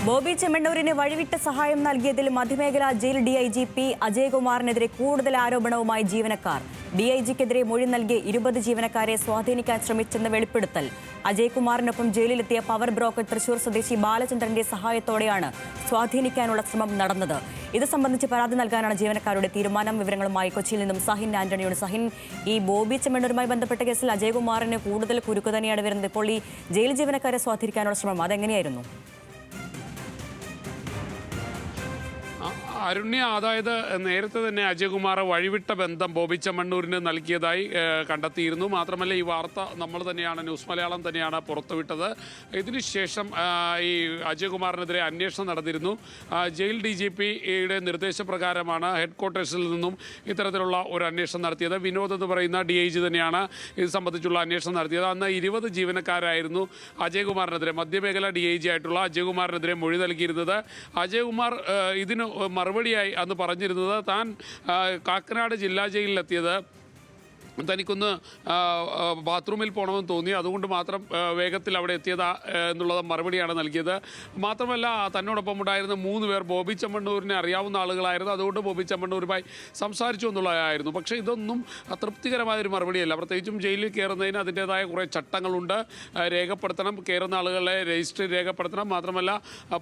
ബോബി ചെമ്മണ്ണൂരിന് വഴിവിട്ട സഹായം നൽകിയതിൽ മധ്യമേഖലാ ജയിൽ ഡിഐജിപി അജയ്കുമാറിനെതിരെ കൂടുതൽ ആരോപണവുമായി ജീവനക്കാർ. ഡിഐജിക്കെതിരെ മൊഴി നൽകിയ 20 ജീവനക്കാരെ സ്വാധീനിക്കാൻ ശ്രമിച്ചെന്ന് വെളിപ്പെടുത്തൽ. അജയ്കുമാറിനൊപ്പം ജയിലിലെത്തിയ പവർ ബ്രോക്കർ തൃശൂർ സ്വദേശി ബാലചന്ദ്രന്റെ സഹായത്തോടെയാണ് സ്വാധീനിക്കാനുള്ള ശ്രമം നടന്നത്. ഇത് സംബന്ധിച്ച് പരാതി നൽകാനാണ് ജീവനക്കാരുടെ തീരുമാനം. വിവരങ്ങളുമായി കൊച്ചിയിൽ നിന്നും സഹിൻ ആന്റണിയോട്. സഹിൻ, ഈ ബോബി ചെമ്മണ്ണൂരുമായി ബന്ധപ്പെട്ട കേസിൽ അജയ്കുമാറിന് കൂടുതൽ കുരുക്ക് തന്നെയാണ് വരുന്നത്. ഇപ്പോൾ ഈ ജയിൽ ജീവനക്കാരെ സ്വാധീനിക്കാനുള്ള ശ്രമം അതെങ്ങനെയായിരുന്നു? അരുണ്യ, അതായത് നേരത്തെ തന്നെ അജയ്കുമാർ വഴിവിട്ട ബന്ധം ബോബി ചെമ്മണ്ണൂരിന് നൽകിയതായി കണ്ടെത്തിയിരുന്നു. മാത്രമല്ല, ഈ വാർത്ത നമ്മൾ തന്നെയാണ്, ന്യൂസ് മലയാളം തന്നെയാണ് പുറത്തുവിട്ടത്. ഇതിനുശേഷം ഈ അജയ്കുമാറിനെതിരെ അന്വേഷണം നടന്നിരുന്നു. ജയിൽ DGPയുടെ നിർദ്ദേശപ്രകാരമാണ് ഹെഡ് ക്വാർട്ടേഴ്സിൽ നിന്നും ഇത്തരത്തിലുള്ള ഒരു അന്വേഷണം നടത്തിയത്. വിനോദ് എന്ന് പറയുന്ന DIG തന്നെയാണ് ഇത് സംബന്ധിച്ചുള്ള അന്വേഷണം നടത്തിയത്. അന്ന് 20 ജീവനക്കാരായിരുന്നു അജയ്കുമാറിനെതിരെ, മധ്യമേഖല DIG ആയിട്ടുള്ള അജയ്കുമാറിനെതിരെ മൊഴി നൽകിയിരുന്നത്. അജയ്കുമാർ ഇതിന് മറുപടിയായി അന്ന് പറഞ്ഞിരുന്നത് താൻ കാക്കനാട് ജില്ലാ ജയിലിലെത്തിയത് തനിക്കൊന്ന് ബാത്റൂമിൽ പോകണമെന്ന് തോന്നി, അതുകൊണ്ട് മാത്രം വേഗത്തിൽ അവിടെ എത്തിയതാ എന്നുള്ളത് മറുപടിയാണ് നൽകിയത്. മാത്രമല്ല, തന്നോടൊപ്പം ഉണ്ടായിരുന്ന 3 പേർ ബോബി ചെമ്മണ്ണൂരിനെ അറിയാവുന്ന ആളുകളായിരുന്നു. അതുകൊണ്ട് ബോബി ചെമ്മണ്ണൂരുമായി സംസാരിച്ചു എന്നുള്ളതായിരുന്നു. പക്ഷേ ഇതൊന്നും തൃപ്തികരമായൊരു മറുപടിയല്ല. പ്രത്യേകിച്ചും ജയിലിൽ കയറുന്നതിന് അതിൻ്റേതായ കുറേ ചട്ടങ്ങളുണ്ട്. രേഖപ്പെടുത്തണം, കയറുന്ന ആളുകളെ രജിസ്റ്റർ രേഖപ്പെടുത്തണം. മാത്രമല്ല,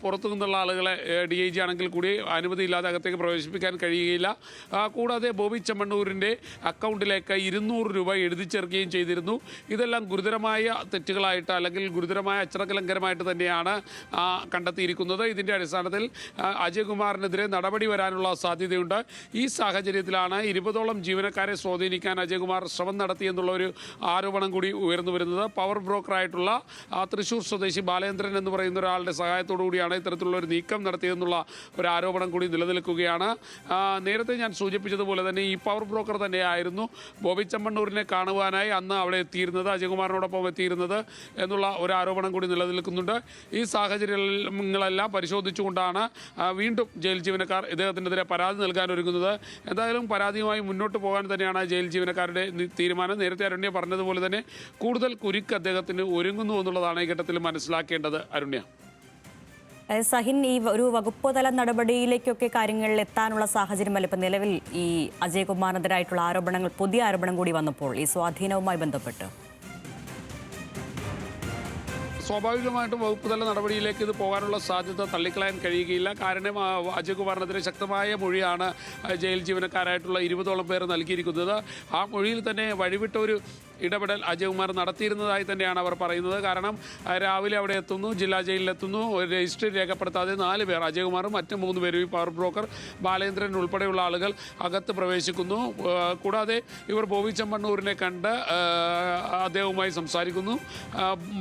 പുറത്തു നിന്നുള്ള ആളുകളെ DIG ആണെങ്കിൽ കൂടി അനുമതിയില്ലാതെ അകത്തേക്ക് പ്രവേശിപ്പിക്കാൻ കഴിയുകയില്ല. കൂടാതെ ബോബി ചെമ്മണ്ണൂരിൻ്റെ അക്കൗണ്ടിലേക്ക് 200 രൂപ എഴുതി ചേർക്കുകയും ചെയ്തിരുന്നു. ഇതെല്ലാം ഗുരുതരമായ തെറ്റുകളായിട്ട് അല്ലെങ്കിൽ ഗുരുതരമായ അച്ചടക്കലംഘനമായിട്ട് തന്നെയാണ് കണ്ടെത്തിയിരിക്കുന്നത്. ഇതിൻ്റെ അടിസ്ഥാനത്തിൽ അജയ്കുമാറിനെതിരെ നടപടി വരാനുള്ള സാധ്യതയുണ്ട്. ഈ സാഹചര്യത്തിലാണ് 20ഓളം ജീവനക്കാരെ സ്വാധീനിക്കാൻ അജയ്കുമാർ ശ്രമം നടത്തിയെന്നുള്ളൊരു ആരോപണം കൂടി ഉയർന്നു വരുന്നത്. പവർ ബ്രോക്കറായിട്ടുള്ള തൃശൂർ സ്വദേശി ബാലേന്ദ്രൻ എന്ന് പറയുന്ന ഒരാളുടെ സഹായത്തോടു കൂടിയാണ് ഇത്തരത്തിലുള്ള ഒരു നീക്കം നടത്തിയതെന്നുള്ള ഒരു ആരോപണം കൂടി നിലനിൽക്കുകയാണ്. നേരത്തെ ഞാൻ സൂചിപ്പിച്ചതുപോലെ തന്നെ ഈ പവർ ബ്രോക്കർ തന്നെയായിരുന്നു ബോബി ചെമ്മണ്ണൂരിനെ കാണുവാനായി അന്ന് അവിടെ എത്തിയിരുന്നത്, അജയ്കുമാറിനോടൊപ്പം എത്തിയിരുന്നത് എന്നുള്ള ഒരു ആരോപണം കൂടി നിലനിൽക്കുന്നുണ്ട്. ഈ സാഹചര്യങ്ങളെല്ലാം പരിശോധിച്ചുകൊണ്ടാണ് വീണ്ടും ജയിൽ ജീവനക്കാർ ഇദ്ദേഹത്തിനെതിരെ പരാതി നൽകാൻ ഒരുങ്ങുന്നത്. എന്തായാലും പരാതിയുമായി മുന്നോട്ട് പോകാൻ തന്നെയാണ് ജയിൽ ജീവനക്കാരുടെ തീരുമാനം. നേരത്തെ അരുണ്യ പറഞ്ഞതുപോലെ തന്നെ കൂടുതൽ കുരുക്ക് അദ്ദേഹത്തിന് ഒരുങ്ങുന്നു എന്നുള്ളതാണ് ഈ ഘട്ടത്തിൽ മനസ്സിലാക്കേണ്ടത്. അരുണ്യ, സഹിൻ, ഈ ഒരു വകുപ്പ് തല നടപടിയിലേക്കൊക്കെ കാര്യങ്ങളിൽ എത്താനുള്ള സാഹചര്യമല്ല ഇപ്പം നിലവിൽ ഈ അജയ്കുമാറിനെതിരായിട്ടുള്ള ആരോപണങ്ങൾ, പുതിയ ആരോപണം കൂടി വന്നപ്പോൾ ഈ സ്വാധീനവുമായി ബന്ധപ്പെട്ട്? സ്വാഭാവികമായിട്ടും വകുപ്പ് തല നടപടിയിലേക്ക് ഇത് പോകാനുള്ള സാധ്യത തള്ളിക്കളയാൻ കഴിയുകയില്ല. കാരണം അജയ്കുമാറിനെതിരെ ശക്തമായ മൊഴിയാണ് ജയിൽ ജീവനക്കാരായിട്ടുള്ള 20ഓളം പേർ നൽകിയിരിക്കുന്നത്. ആ മൊഴിയിൽ തന്നെ വഴിവിട്ട ഒരു ഇടപെടൽ അജയ്കുമാർ നടത്തിയിരുന്നതായി തന്നെയാണ് അവർ പറയുന്നത്. കാരണം രാവിലെ അവിടെ എത്തുന്നു, ജില്ലാ ജയിലിലെത്തുന്നു, ഒരു രജിസ്റ്റർ രേഖപ്പെടുത്താതെ 4 പേർ, അജയ്കുമാറും മറ്റ് 3 പേരും, ഈ പവർ ബ്രോക്കർ ബാലേന്ദ്രൻ ഉൾപ്പെടെയുള്ള ആളുകൾ അകത്ത് പ്രവേശിക്കുന്നു. കൂടാതെ ഇവർ ബോബി ചെമ്മണ്ണൂരിനെ കണ്ട് അദ്ദേഹവുമായി സംസാരിക്കുന്നു.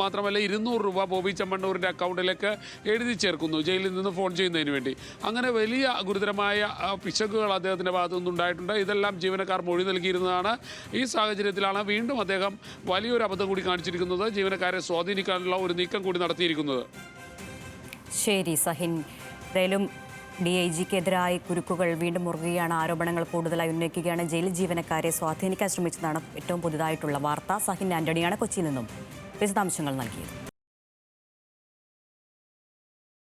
മാത്രമല്ല 200 രൂപ ബോബി ചെമ്മണ്ണൂരിൻ്റെ അക്കൗണ്ടിലേക്ക് എഴുതി ചേർക്കുന്നു, ജയിലിൽ നിന്ന് ഫോൺ ചെയ്യുന്നതിന് വേണ്ടി. അങ്ങനെ വലിയ ഗുരുതരമായ പിശകുകൾ അദ്ദേഹത്തിൻ്റെ ഭാഗത്തു നിന്നുണ്ടായിട്ടുണ്ട്. ഇതെല്ലാം ജീവനക്കാർ മൊഴി നൽകിയിരുന്നതാണ്. ഈ സാഹചര്യത്തിലാണ് വീണ്ടും അദ്ദേഹം വലിയൊരു അബദ്ധം കൂടി കാണിച്ചിരിക്കുന്നത്, ജീവനക്കാരെ സ്വാധീനിക്കാനുള്ള ഒരു നീക്കം കൂടി നടത്തിയിരിക്കുന്നത്. ശരി സഹിൻ, എന്തായാലും DIGക്കെതിരായി കുരുക്കുകൾ വീണ്ടും മുറുകുകയാണ്. ആരോപണങ്ങൾ കൂടുതലായി ഉന്നയിക്കുകയാണ്. ജയിൽ ജീവനക്കാരെ സ്വാധീനിക്കാൻ ശ്രമിച്ചതാണ് ഏറ്റവും പുതുതായിട്ടുള്ള വാർത്ത. സഹിൻ ആന്റണിയാണ് കൊച്ചിയിൽ നിന്നും വിശദാംശങ്ങൾ നൽകിയത്.